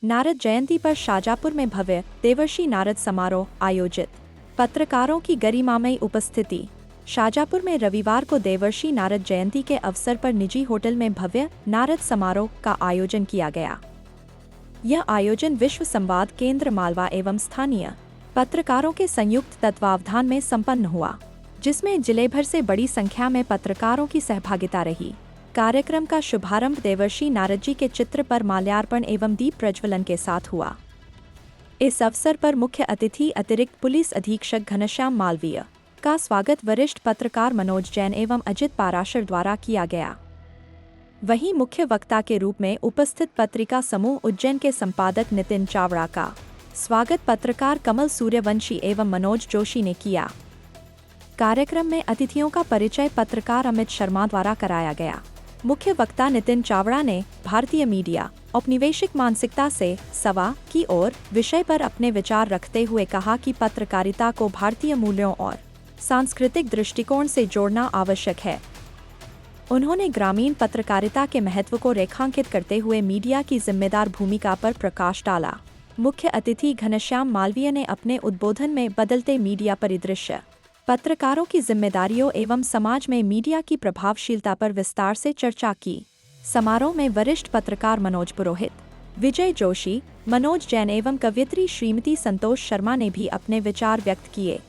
नारद जयंती पर शाजापुर में भव्य देवर्षि नारद समारोह आयोजित। पत्रकारों की गरिमामयी उपस्थिति। शाजापुर में रविवार को देवर्षि नारद जयंती के अवसर पर निजी होटल में भव्य नारद समारोह का आयोजन किया गया। यह आयोजन विश्व संवाद केंद्र मालवा एवं स्थानीय पत्रकारों के संयुक्त तत्वावधान में संपन्न हुआ, जिसमें जिले भर से बड़ी संख्या में पत्रकारों की सहभागिता रही। कार्यक्रम का शुभारंभ देवर्षि नारद जी के चित्र पर माल्यार्पण एवं दीप प्रज्वलन के साथ हुआ। इस अवसर पर मुख्य अतिथि अतिरिक्त पुलिस अधीक्षक घनश्याम मालवीय का स्वागत वरिष्ठ पत्रकार मनोज जैन एवं अजित पाराशर द्वारा किया गया। वहीं मुख्य वक्ता के रूप में उपस्थित पत्रिका समूह उज्जैन के संपादक नितिन चावड़ा का स्वागत पत्रकार कमल सूर्यवंशी एवं मनोज जोशी ने किया। कार्यक्रम में अतिथियों का परिचय पत्रकार अमित शर्मा द्वारा कराया गया। मुख्य वक्ता नितिन चावड़ा ने भारतीय मीडिया औपनिवेशिक मानसिकता से सवा की ओर विषय पर अपने विचार रखते हुए कहा कि पत्रकारिता को भारतीय मूल्यों और सांस्कृतिक दृष्टिकोण से जोड़ना आवश्यक है। उन्होंने ग्रामीण पत्रकारिता के महत्व को रेखांकित करते हुए मीडिया की जिम्मेदार भूमिका पर प्रकाश डाला। मुख्य अतिथि घनश्याम मालवीय ने अपने उद्बोधन में बदलते मीडिया परिदृश्य, पत्रकारों की जिम्मेदारियों एवं समाज में मीडिया की प्रभावशीलता पर विस्तार से चर्चा की। समारोह में वरिष्ठ पत्रकार मनोज पुरोहित, विजय जोशी, मनोज जैन एवं कवयित्री श्रीमती संतोष शर्मा ने भी अपने विचार व्यक्त किए।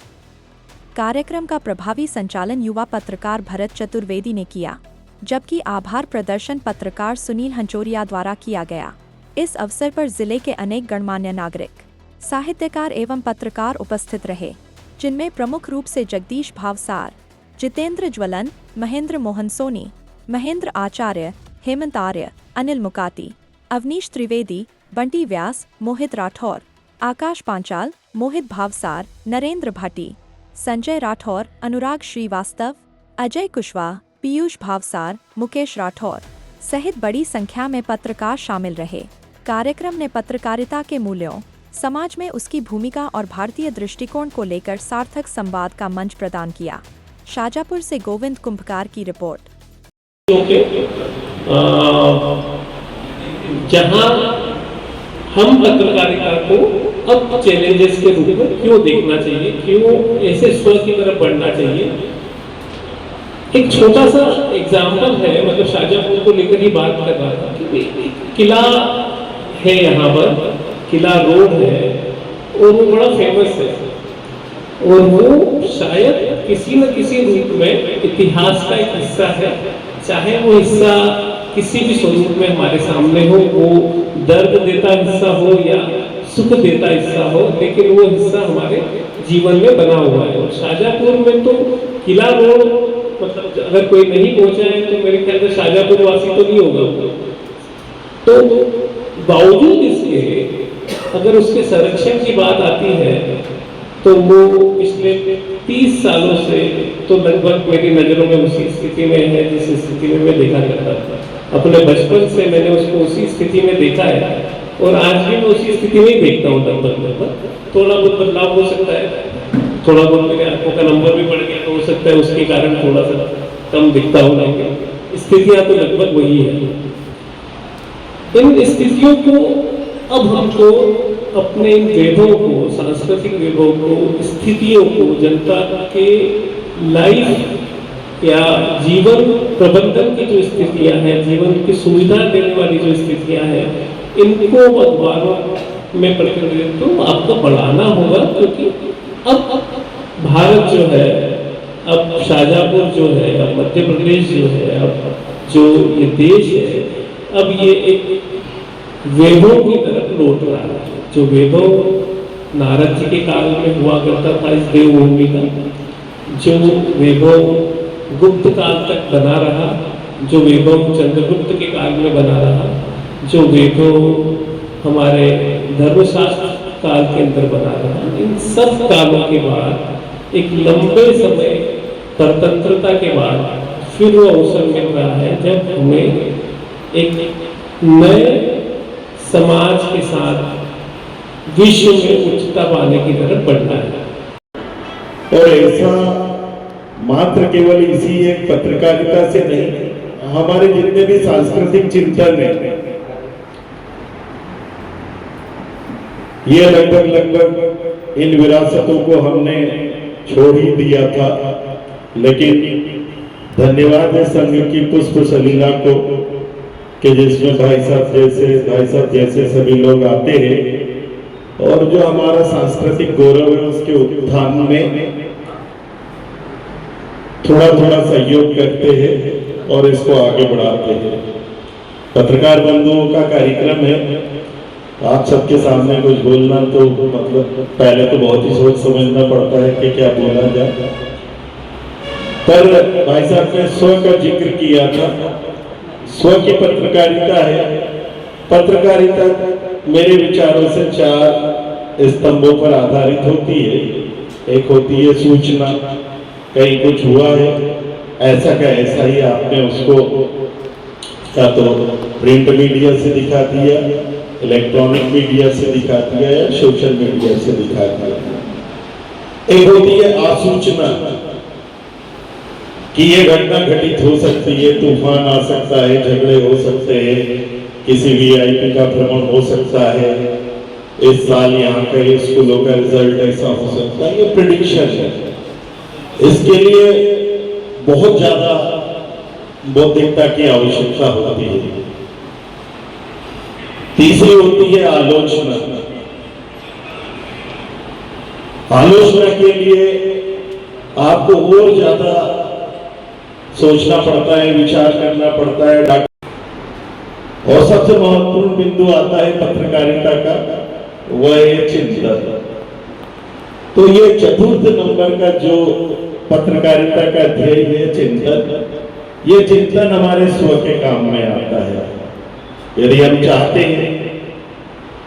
कार्यक्रम का प्रभावी संचालन युवा पत्रकार भरत चतुर्वेदी ने किया, जबकि आभार प्रदर्शन पत्रकार सुनील हंचोरिया द्वारा किया गया। इस अवसर पर जिले के अनेक गणमान्य नागरिक, साहित्यकार एवं पत्रकार उपस्थित रहे, जिनमें प्रमुख रूप से जगदीश भावसार, जितेंद्र ज्वलन, महेंद्र मोहन सोनी, महेंद्र आचार्य, हेमंत आर्य, अनिल मुकाती, अवनीश त्रिवेदी, बंटी व्यास, मोहित राठौर, आकाश पांचाल, मोहित भावसार, नरेंद्र भाटी, संजय राठौर, अनुराग श्रीवास्तव, अजय कुशवाहा, पीयूष भावसार, मुकेश राठौर सहित बड़ी संख्या में पत्रकार शामिल रहे। कार्यक्रम ने पत्रकारिता के मूल्यों, समाज में उसकी भूमिका और भारतीय दृष्टिकोण को लेकर सार्थक संवाद का मंच प्रदान किया। शाजापुर से गोविंद कुंभकार की रिपोर्ट। जहां हम पत्रकारिता को अब चैलेंजेस के रूप में क्यों देखना चाहिए, क्यों ऐसे स्व की तरफ बढ़ना चाहिए। एक छोटा सा एग्जाम्पल है, मतलब शाजापुर को लेकर ही बात कर रहा था कि किला है, यहाँ पर किला रोड है और वो बड़ा फेमस है और वो शायद किसी न किसी रूप में इतिहास का एक हिस्सा है। चाहे वो हिस्सा किसी भी स्वरूप में हमारे सामने हो, वो दर्द देता हिस्सा हो या सुख देता हिस्सा हो, लेकिन वो हिस्सा हमारे जीवन में बना हुआ है। और शाजापुर में तो किला रोड, मतलब अगर कोई नहीं पहुंचा है तो मेरे ख्याल से शाजापुर वासी तो नहीं होगा। तो बावजूद इसके अगर उसके संरक्षण की बात आती है तो वो पिछले 30 सालों से तो लगभग मेरी नज़रों में उसी स्थिति में है जिस स्थिति में मैं देखा करता था। अपने बचपन से मैंने उसको उसी स्थिति में देखा है और आज भी मैं उसी स्थिति में ही देखता हूँ। लगभग थोड़ा बहुत बदलाव हो सकता है, थोड़ा बहुत मेरे आंखों का नंबर भी बढ़ गया तो हो सकता है उसके कारण थोड़ा सा कम दिखता हो, लेकिन स्थितियाँ तो लगभग वही है। इन स्थितियों को अब हमको अपने इन वैभव को, सांस्कृतिक वैभव को, स्थितियों को, जनता के लाइफ या जीवन प्रबंधन की जो स्थितियां हैं, जीवन की सुविधा देने वाली जो स्थितियां हैं, इनको अखबारों में प्रतिनिधित्व आपको बढ़ाना होगा। क्योंकि अब भारत जो है, अब शाजापुर जो है, अब मध्य प्रदेश जो है, अब जो ये देश है, अब ये एक वैभव की तरफ लौट रहा है। जो वैभव नारद जी के काल में हुआ करता था इस देवभूमि का, जो वैभव गुप्त काल तक बना रहा, जो वैभव चंद्रगुप्त के काल में बना रहा, जो वैभव हमारे धर्मशास्त्र काल के अंदर बना रहा, इन सब कालों के बाद एक लंबे समय स्वतंत्रता के बाद फिर वो अवसर मिल रहा है जब हमें एक नए समाज के साथ विश्व में उच्चता पाने की तरफ बढ़ना है। और ऐसा मात्र केवल इसी एक पत्रकारिता से नहीं, हमारे जितने भी सांस्कृतिक चिंतन है ये लगभग इन विरासतों को हमने छोड़ ही दिया था, लेकिन धन्यवाद है संघ की पुष्प सलीला को कि जिसमें भाई साहब जैसे सभी लोग आते हैं और जो हमारा सांस्कृतिक गौरव है उसके उत्थान में थोड़ा थोड़ा सहयोग करते हैं और इसको आगे बढ़ाते हैं। पत्रकार बंधुओं का कार्यक्रम है, आप सबके सामने कुछ बोलना तो मतलब पहले तो बहुत ही सोच समझना पड़ता है कि क्या बोला जाए। पर भाई साहब ने स्व का जिक्र किया था, स्व की पत्रकारिता है। पत्रकारिता मेरे विचारों से 4 स्तंभों पर आधारित होती है। एक होती है सूचना, कहीं कुछ हुआ है ऐसा का ऐसा ही आपने उसको या तो प्रिंट मीडिया से दिखा दिया, इलेक्ट्रॉनिक मीडिया से दिखा दिया या सोशल मीडिया से दिखा दिया। एक होती है आसूचना कि ये घटना घटित हो सकती है, तूफान आ सकता है, झगड़े हो सकते हैं, किसी वीआईपी का भ्रमण हो सकता है, इस साल यहाँ के स्कूलों का रिजल्ट ऐसा हो सकता है। ये प्रेडिक्शन है, इसके लिए बहुत ज्यादा बौद्धिकता की आवश्यकता होती है। तीसरी होती है आलोचना। आलोचना के लिए आपको और ज्यादा सोचना पड़ता है, विचार करना पड़ता है। और सबसे महत्वपूर्ण बिंदु आता है पत्रकारिता का, वह है चिंतन। तो ये चतुर्थ नंबर का जो पत्रकारिता का ध्येय है चिंतन, ये चिंतन हमारे स्व के काम में आता है। यदि हम चाहते हैं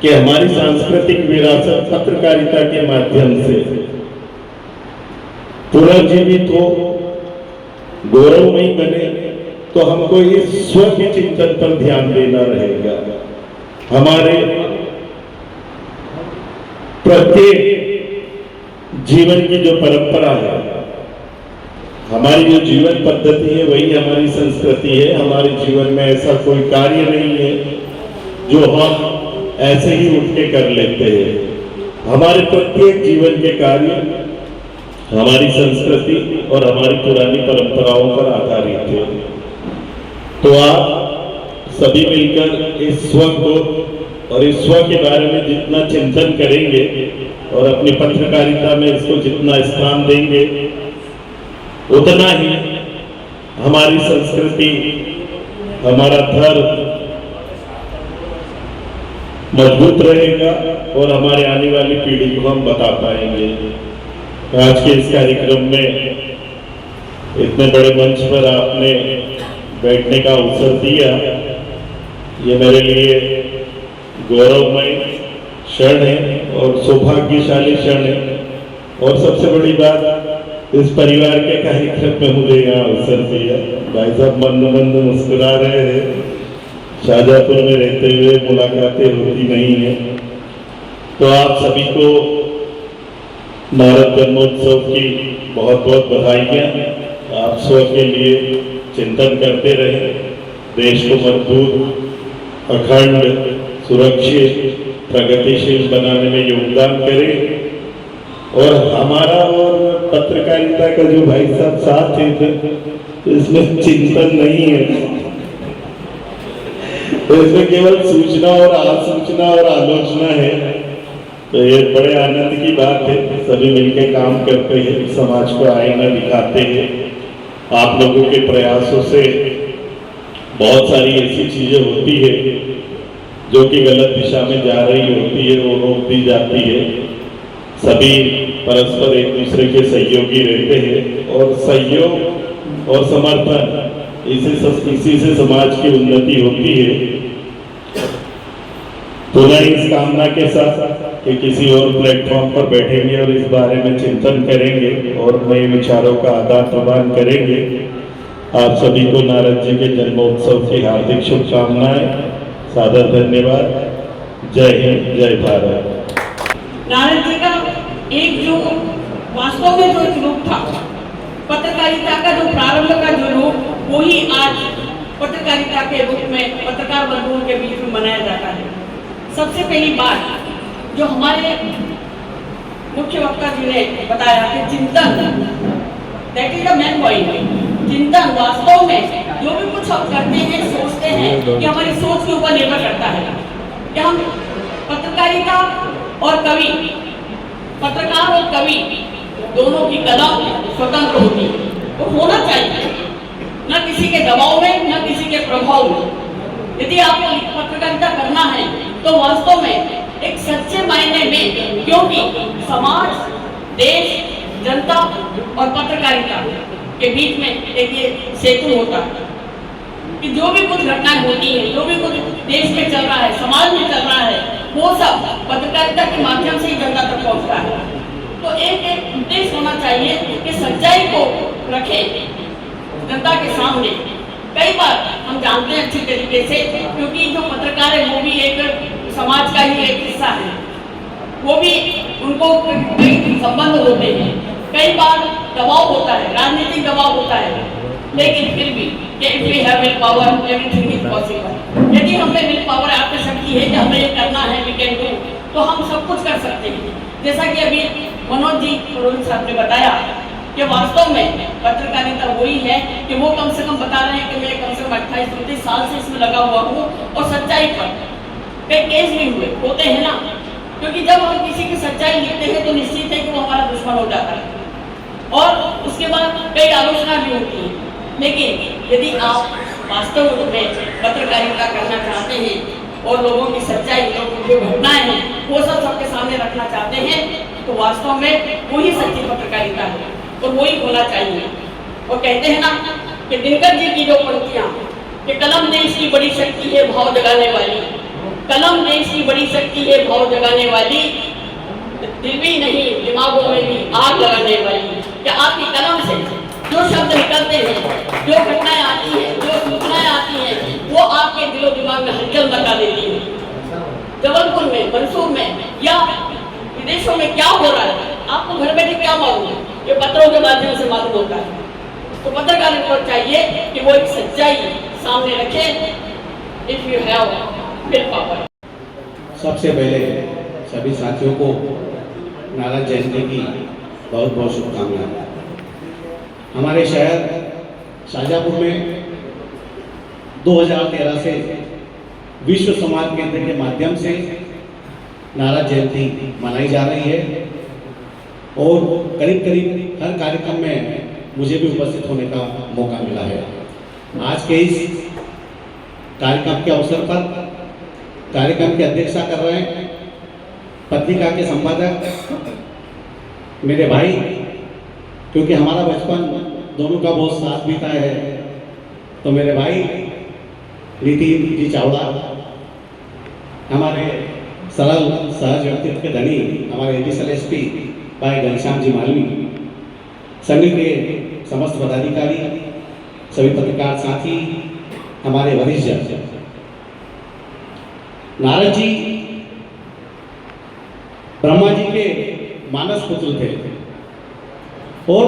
कि हमारी सांस्कृतिक विरासत पत्रकारिता के माध्यम से पुनर्जीवित हो, गौरवमयी बने, तो हमको इस स्व के चिंतन पर ध्यान देना रहेगा। हमारे प्रत्येक जीवन की जो परंपरा है, हमारी जो जीवन पद्धति है, वही हमारी संस्कृति है। हमारे जीवन में ऐसा कोई कार्य नहीं है जो हम ऐसे ही उठ के कर लेते हैं। हमारे प्रत्येक जीवन के कार्य हमारी संस्कृति और हमारी पुरानी परंपराओं पर आधारित है। तो आप सभी मिलकर इस स्व को और इस स्व के बारे में जितना चिंतन करेंगे और अपनी पत्रकारिता में इसको जितना स्थान देंगे, उतना ही हमारी संस्कृति, हमारा धर्म मजबूत रहेगा और हमारे आने वाली पीढ़ी को हम बता पाएंगे। आज के इस कार्यक्रम में इतने बड़े मंच पर आपने बैठने का अवसर दिया, ये मेरे लिए गौरवमय क्षण है और सौभाग्यशाली क्षण है। और सबसे बड़ी बात, इस परिवार के कार्यक्रम में मुझे यहाँ अवसर दिया। भाई साहब मंद मंद मुस्कुरा रहे हैं। शाहजहांपुर में रहते हुए मुलाकातें होती नहीं है। तो आप सभी को नारद जन्मोत्सव की बहुत बहुत बधाइयाँ। आप स्व के लिए चिंतन करते रहे, देश को मजबूत, अखंड, सुरक्षित, प्रगतिशील बनाने में योगदान करें। और हमारा और पत्रकारिता का जो भाई साहब साथ है, तो इसमें चिंतन नहीं है, तो इसमें केवल सूचना और आसूचना और आलोचना है। तो ये बड़े आनंद की बात है, सभी मिलकर काम करते हैं, समाज को आईना दिखाते हैं। आप लोगों के प्रयासों से बहुत सारी ऐसी चीजें होती है जो कि गलत दिशा में जा रही होती है, वो रोक दी जाती है। सभी परस्पर एक दूसरे के सहयोगी रहते हैं और सहयोग और समर्थन, इसी से समाज की उन्नति होती है। पुनः इस कामना के साथ कि किसी और प्लेटफॉर्म पर बैठेंगे और इस बारे में चिंतन करेंगे और नए विचारों का आदान प्रदान करेंगे। आप सभी को नारद जी के जन्मोत्सव की हार्दिक शुभकामनाएं, सादर धन्यवाद। जय हिंद, जय भारत। नारद जी का एक जो वास्तव में जो एक रूप था, पत्रकारिता का जो प्रारंभ का जो रूप, वो ही आज पत्रकारिता के रूप में पत्रकार बंधुओं के बीच में मनाया जाता है। सबसे पहली बात, जो हमारे मुख्य वक्ता जी ने बताया कि चिंतन, that is the main point. चिंतन वास्तव में जो भी कुछ हम करते हैं, सोचते हैं, कि हमारी सोच के ऊपर निर्भर करता है कि हम पत्रकारिता और कवि, पत्रकार और कवि दोनों की कलम स्वतंत्र होती है, वो होना चाहिए, न किसी के दबाव में, न किसी के प्रभाव में। यदि आपको पत्रकारिता करना है तो वास्तव में एक सच्चे मायने में, क्योंकि समाज, देश, जनता और पत्रकारिता के बीच में एक ये सेतु होता है कि जो भी कुछ घटनाएं होती है, जो भी कुछ देश में चल रहा है, समाज में चल रहा है, वो सब पत्रकारिता के माध्यम से ही जनता तक पहुंचता है। तो एक उद्देश्य होना चाहिए कि सच्चाई को रखे जनता के सामने। कई बार हम जानते हैं अच्छी तरीके से, क्योंकि जो पत्रकार है वो भी एक समाज का ही एक हिस्सा है, वो भी उनको कई संबंध होते हैं, कई बार दबाव होता है, राजनीतिक दबाव होता है, लेकिन फिर भी if we have willpower everything is possible. यदि हम में विल पावर, आपकी शक्ति है कि हमें ये करना है, वी कैन डू, तो हम सब कुछ कर सकते हैं। जैसा कि अभी मनोज जी पुरोहित साहब ने बताया कि वास्तव में पत्रकारिता वही है कि वो कम से कम बता रहे हैं कि मैं कम से कम 28-29 साल से इसमें लगा हुआ हूँ, और सच्चाई पर कई केस भी होते हैं ना, क्योंकि जब हम किसी की सच्चाई लिखते हैं तो निश्चित है कि वो हमारा दुश्मन हो जाता है, और उसके बाद कई आलोचना भी होती है। लेकिन यदि आप वास्तव में पत्रकारिता करना चाहते हैं और लोगों की सच्चाई, जो घटनाएं हैं, वो सब सबके सामने रखना चाहते हैं, तो वास्तव में वही सच्ची पत्रकारिता है और वही होना चाहिए। वो कहते हैं ना कि दिनकर जी की जो पंक्तियां कि कलम देश की बड़ी शक्ति है भाव जगाने वाली, कलम देश की बड़ी शक्ति है भाव जगाने वाली, दिल भी नहीं दिमागों में भी आग लगाने वाली। कि आपकी कलम से जो शब्द निकलते हैं, जो घटनाएं आती हैं, जो सूचनाएं आती हैं, वो आपके दिलो दिमाग में हलचल मचा देती है। जबलपुर में, मंसूर में या विदेशों में क्या हो रहा है, आपको घर बैठे क्या मालूम है, ये पत्रों के माध्यम से मालूम होता है। तो पत्रकार को चाहिए कि वो एक सच्चाई सामने रखे, if you have will power. सबसे पहले सभी साथियों को नारद जयंती की बहुत बहुत शुभकामनाएं। हमारे शहर शाजापुर में 2013 से विश्व समाज केंद्र के माध्यम से नारद जयंती मनाई जा रही है, और करीब करीब हर कार्यक्रम में मुझे भी उपस्थित होने का मौका मिला है। आज के इस कार्यक्रम के अवसर पर कार्यक्रम की अध्यक्षता कर रहे हैं पत्रिका के संपादक मेरे भाई, क्योंकि हमारा बचपन दोनों का बहुत साथ बीता है, तो मेरे भाई नितिन जी चावड़ा, हमारे सरल सहज व्यक्तित्व के धनी हमारे एडिशनल एसपी भाई घनश्याम जी मालवी, संघ के समस्त पदाधिकारी, सभी पत्रकार साथी, हमारे वरिष्ठ जन। नारद जी ब्रह्मा जी के मानस पुत्र थे और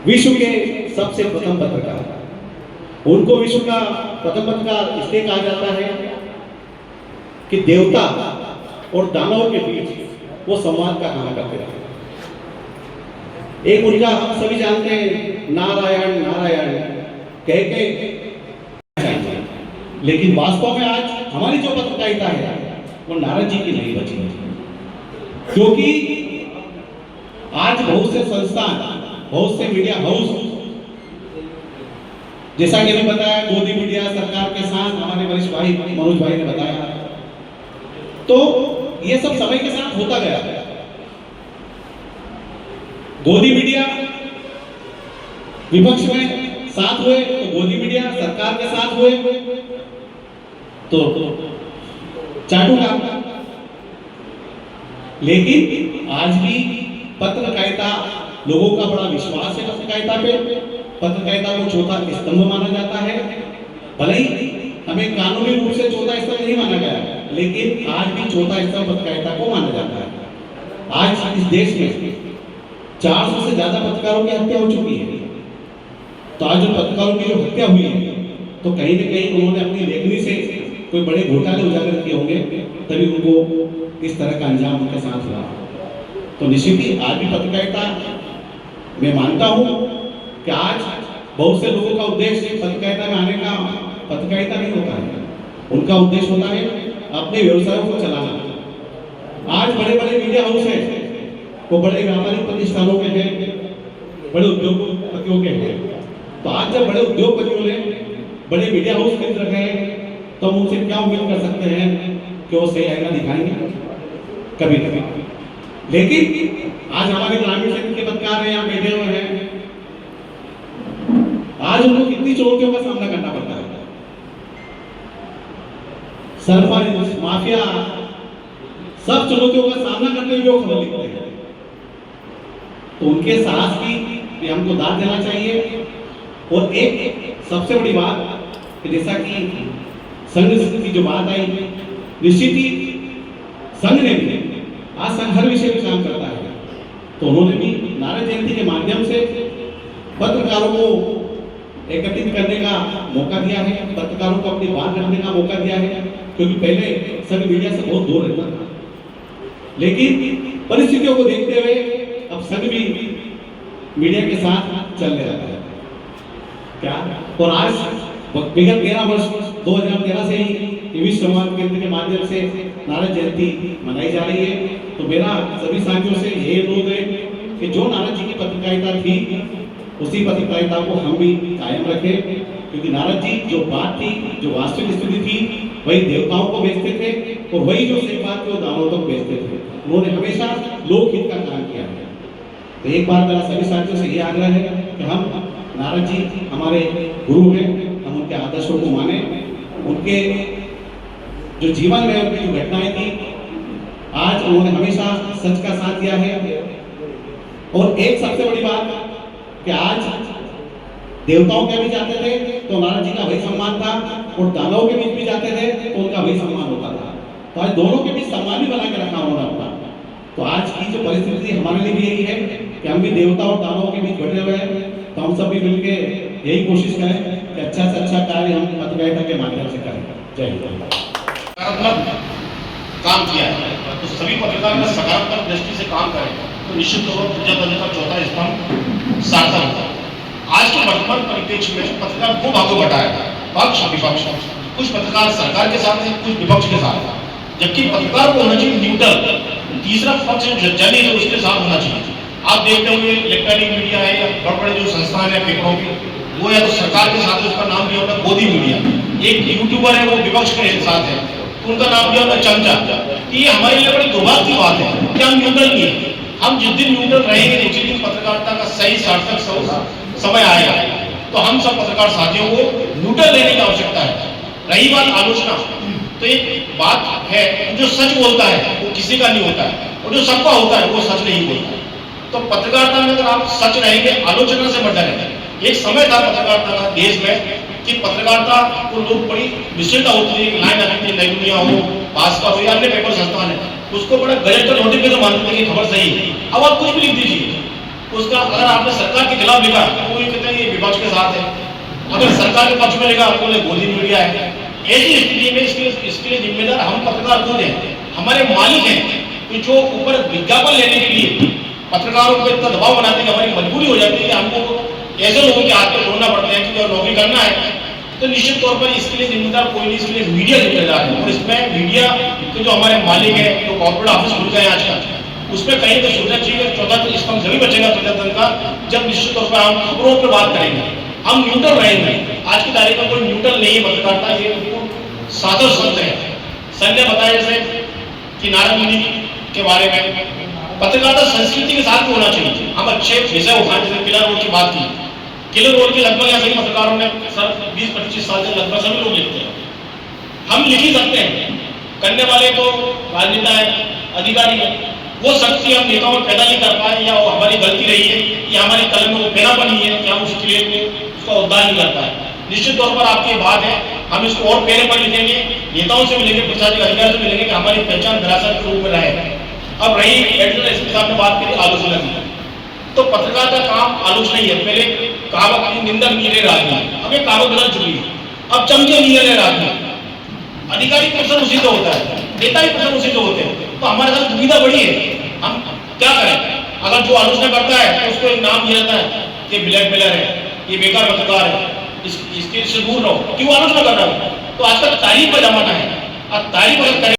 विश्व के सबसे प्रथम पत्रकार। उनको विश्व का प्रथम पत्रकार इसलिए कहा जाता है कि देवता और दानव के बीच वो संवाद का काम करते रहे। एक उनका हम सभी जानते हैं नारायण नारायण कह के, लेकिन वास्तव में आज हमारी जो पत्रकारिता है वो नारद जी की नहीं बची, क्योंकि आज बहुत से संस्थान, बहुत से मीडिया हाउस, जैसा कि मैंने बताया गोदी मीडिया सरकार के साथ, हमारे वरिष्ठ भाई मनोज भाई ने बताया, तो ये सब समय के साथ होता गया। गोदी मीडिया विपक्ष में साथ हुए तो गोदी मीडिया सरकार के साथ हुए तो चाटू का। लेकिन आज भी पत्रकारिता, लोगों का बड़ा विश्वास है पत्रकारिता पे। पत्रकारिता को चौथा स्तंभ माना जाता है। भले ही हमें कानूनी रूप से चौथा स्तंभ नहीं माना गया, लेकिन आज भी चौथा स्तंभ पत्रकारिता को माना जाता है। आज इस देश में 400 से ज्यादा पत्रकारों की हत्या हो चुकी है। तो आज जो पत्रकारों की जो हत्या हुई है, तो कहीं न कहीं उन्होंने अपनी लेखनी से कोई बड़े घोटाले उजागर किए होंगे, तभी उनको इस तरह का अंजाम उनके साथ हुआ। तो निश्चित ही आज भी पत्रकारिता, मैं मानता हूँ कि आज बहुत से लोगों का उद्देश्य पत्रकारिता में आने का पत्रकारिता नहीं होता है, उनका उद्देश्य होता है अपने व्यवसायों को चलाना। आज बड़े बड़े मीडिया हाउस हैं, वो बड़े व्यापारिक प्रतिष्ठानों के हैं, बड़े उद्योगपतियों के हैं। तो आज जब बड़े उद्योगपतियों ने बड़े मीडिया हाउस खरीद रखे हैं, तो हम उनसे क्या उम्मीद कर सकते हैं कि वो सही आईना दिखाएंगे? कभी कभी। लेकिन आज हमारे ग्रामीण क्षेत्र के पत्रकार हैं, यहाँ बैठे हुए हैं, आज उनको कितनी चुनौतियों का सामना करना पड़ता है। सरपंच, माफिया, सब चुनौतियों का सामना करते हुए वो खबर लिखते हैं। तो उनके साहस की भी हमको दाद देना चाहिए। और एक सबसे बड़ी बात कि जैसा कि संघ की जो बात आई, निश्चित ही संघ ने भी, आज संघ हर विषय में काम करता है, तो उन्होंने भी नारद जयंती के माध्यम से पत्रकारों को एकत्रित करने का मौका दिया है, पत्रकारों को अपनी बात रखने का मौका दिया है। क्योंकि पहले संघ मीडिया से बहुत दूर रहता था, लेकिन परिस्थितियों को देखते हुए अब संघ भी मीडिया के साथ चलने लगा है। क्या? और आज विगत 13 वर्ष 2013 से ही विश्व संवाद केंद्र के माध्यम से नारद जयंती मनाई जा रही है। तो मेरा सभी साथियों से यही अनुरोध है कि जो नारद जी की पत्रकारिता थी, उसी पत्रकारिता को हम भी कायम रखें। क्योंकि नारद जी जो बात थी, जो वास्तविक स्थिति थी, वही देवताओं को बेचते थे, और वही जो सही बात थी वो दानवों तक बेचते थे। उन्होंने हमेशा लोकहित का काम किया है। तो एक बार मेरा सभी साथियों से ये आग्रह है कि हम नारद जी हमारे गुरु हैं, हम उनके आदर्शों को माने, उनके जो जीवन में उनकी जो घटनाएं थी, आज उन्होंने हमेशा सच का साथ दिया है। और एक सबसे बड़ी बात कि आज देवताओं के बीच जाते थे तो नारद जी का वही सम्मान था, और दानवों के बीच भी जाते थे तो उनका वही सम्मान होता था। तो आज दोनों के बीच सम्मान भी बना के रखा उन्होंने अपना। तो आज की जो परिस्थिति हमारे लिए भी यही है कि हम भी देवता और दानवों के बीच बैठे हुए हैं। तो हम सब भी मिलके यही कोशिश करें कि अच्छा से अच्छा कार्य हम पत्रकारिता के माध्यम से करें। जय हिंद। सकारात्मक काम किया है, तो सभी पत्रकार में सकारात्मक दृष्टि से काम करें तो निश्चित तौर पर प्रजातंत्र का चौथा स्तंभ सार्थक होता है। आज के वर्तमान परिप्रेक्ष्य में पत्रकार दो भागों में बटा है, पक्ष विपक्ष। कुछ पत्रकार सरकार के साथ है, कुछ विपक्ष के साथ है, जबकि पत्रकार को होना चाहिए न्यूट्रल, तीसरा पक्ष जो जज है उसके साथ होना चाहिए। आप देखते हुए इलेक्ट्रॉनिक मीडिया है या बड़े बड़े जो संस्थान है पेपरों के, वो या तो सरकार के साथ है, उसका नाम दिया होता है गोदी मीडिया। एक यूट्यूबर है वो विपक्ष के साथ है, तो उनका नाम दिया होता है चमचा। ये हमारे लिए बड़ी दुर्भाग्य की बात है कि हम न्यूट्रल नहीं है। हम जिस दिन न्यूट्रल रहेंगे, जिस दिन पत्रकारिता का सही सार्थक समय आएगा, तो हम सब पत्रकार साथियों को न्यूट्रल रहने की आवश्यकता है। रही बात आलोचना, तो एक बात है, जो सच बोलता है वो किसी का नहीं होता है, और जो सबका होता है वो सच नहीं बोलता है। तो पत्रकारिता में अगर आप सच रहेंगे, आलोचना से मत डरेंगे। एक समय था पत्रकारिता का देश में कि पत्रकारिता को लोग बड़ी विशेषता होती थी, लाइन आती थी, नई दुनिया हो, भास्कर हो या अन्य पेपर संस्थान है, उसको बड़ा गजट का नोटिफिकेशन मानते थे कि खबर सही है। अब आप कुछ भी लिख दीजिए, उसका अगर आपने सरकार के खिलाफ लिखा तो वो कहते हैं ये विपक्ष के साथ है, अगर सरकार के पक्ष में लिखा तो बोले गोदी मीडिया है। ऐसी स्थिति में इसके लिए जिम्मेदार हम पत्रकार खुद हैं, हमारे मालिक हैं। तो जो ऊपर विज्ञापन लेने के लिए पत्रकारों को इतना दबाव बनाते हैं कि हमारी मजबूरी हो जाती है कि हमको ऐसे लोगों के हाथ में छोड़ना पड़ता है कि नौकरी करना है, तो निश्चित तौर पर इसके लिए जिम्मेदार कोई नहीं, इसके लिए मीडिया जिम्मेदार है। और इसमें मीडिया के जो हमारे मालिक है, जो कॉर्पोरेट ऑफिस खुल गए आजकल, उसमें कहीं तो सोचना चाहिए चौथा स्तंभ जरूर बचेगा प्रजातंत्र का, जब निश्चित तौर पर हम खबरों पर बात करेंगे, हम न्यूट्रल रहेंगे। आज की तारीख में कोई न्यूट्रल नहीं है पत्रकारिता, ये साधो संत है। सर ने बताया जैसे कि नारद मुनि के बारे में, पत्रकारिता संस्कृति के साथ होना चाहिए। हम अच्छे विषय उठाए, जैसे किलर रोड की बात की, किलर रोड के लगभग यहाँ सभी पत्रकारों ने सर 20-25 साल से लगभग सभी लोग लिखते हैं, हम लिख ही सकते हैं। करने वाले तो राजनेता है, अधिकारी है, वो शक्ति हम नेताओं में पैदा नहीं कर पाए, या वो हमारी गलती रही है, या हमारी कलम में वो पैदा बनी है कि हम उसके लिए उसका उद्धार नहीं कर पाए। निश्चित तौर पर आपकी बात है, हम इसको और पहले पर लिखेंगे, नेताओं से मिलेंगे, प्रशासनिक अधिकारियों से मिलेंगे कि हमारी पहचान विरासत के रूप में रहे। अब रही एडिटोरियल एसपी साहब ने बात करी आलोचना की, तो पत्रकार का काम आलोचना ही है। पहले कहावत की निंदा नीले रात में, अब ये कहावत बदल चुकी है, अब चमके नीले रात में। अधिकारी पर्सन उसी का होता है, नेता भी पर्सन उसी के होते हैं। तो हमारे साथ दुविधा बड़ी है, हम क्या करें? अगर जो आलोचना करता है तो उसको एक नाम दिया जाता है कि ब्लैकमेलर है, ये बेकार पत्रकार है, इसके से दूर रहो, क्यों आलोचना कर रहा है? तो आजकल तारीफ का जमाना है, अब तारीफ अगर